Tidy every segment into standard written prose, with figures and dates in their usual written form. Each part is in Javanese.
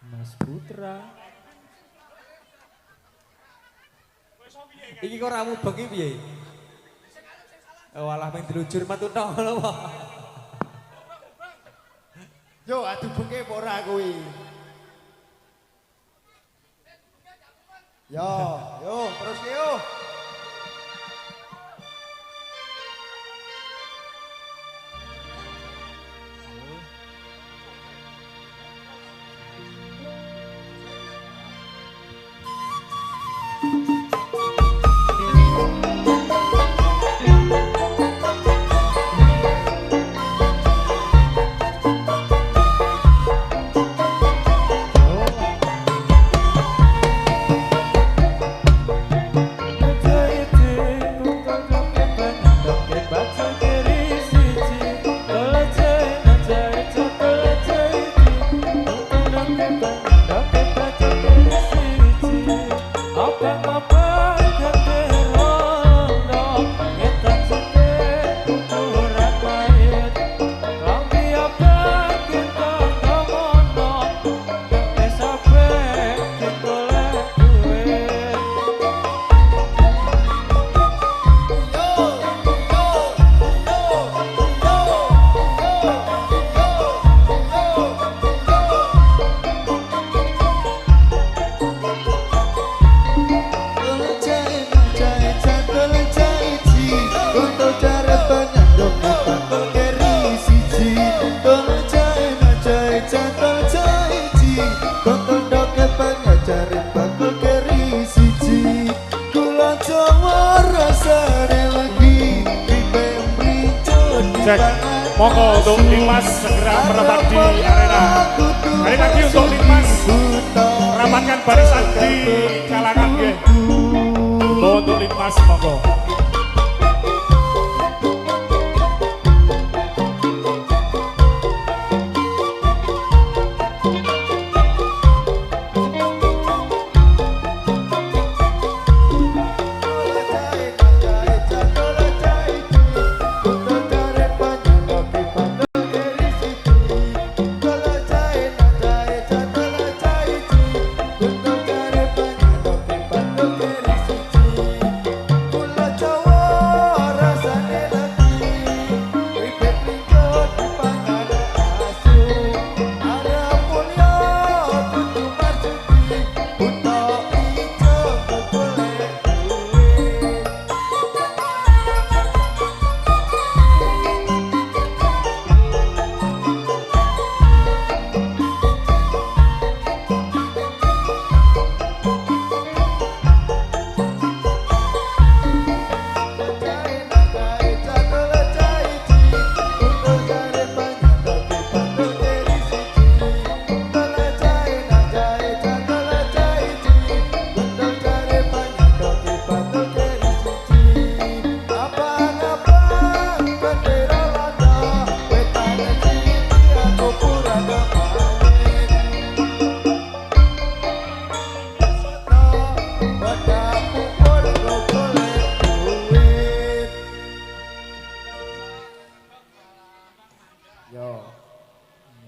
Mas Putra. Iki kok ramu bengi piye? Oh alah meng dilujur metu tok lho. Yo adu bengke apa ora kuwi? Yo, terus yo. Cek, monggo untuk Dimas segera merapat di arena. Hari lagi untuk Dimas rapatkan barisan di kalangan nggih. Untuk Dimas monggo.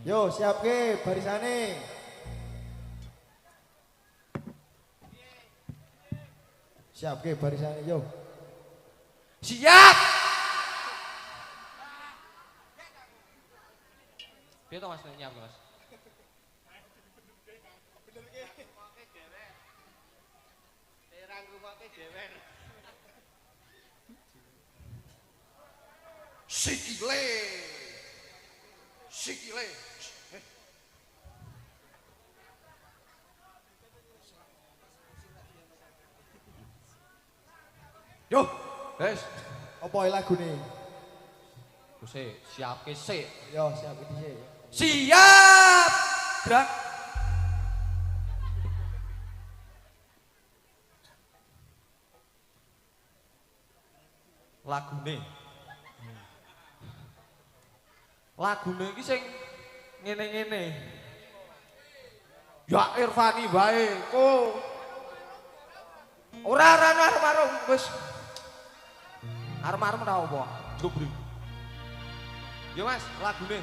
Yo, siap ke barisane. Siap ke barisane yo. Siap. Piye to Mas nyiap Mas? Sikile. Sikile. Yo, wes. Apa lagune? Sik, siapke sik. Yo, siap dhisik. Siap. Gerak. Lagune. Lagune iki sing ngene-ngene. Ya Irfani bae, kok. Ora arep-arep wis. Arep-arep ora apa? Jobri. Yo Mas, lagune.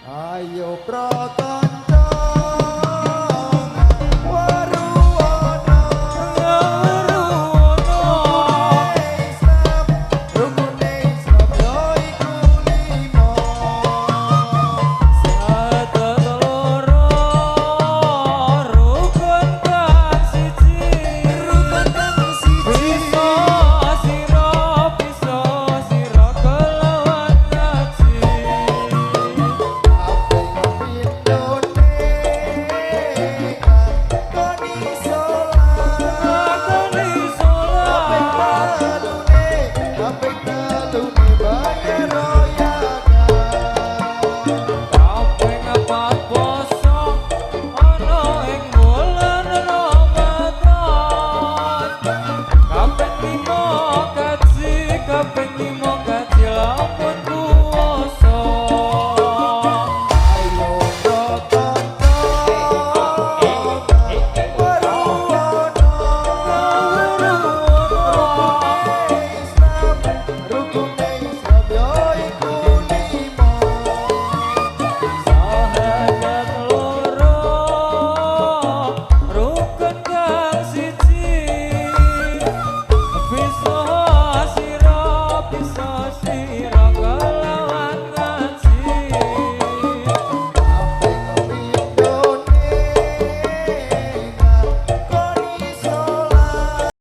Ayo proton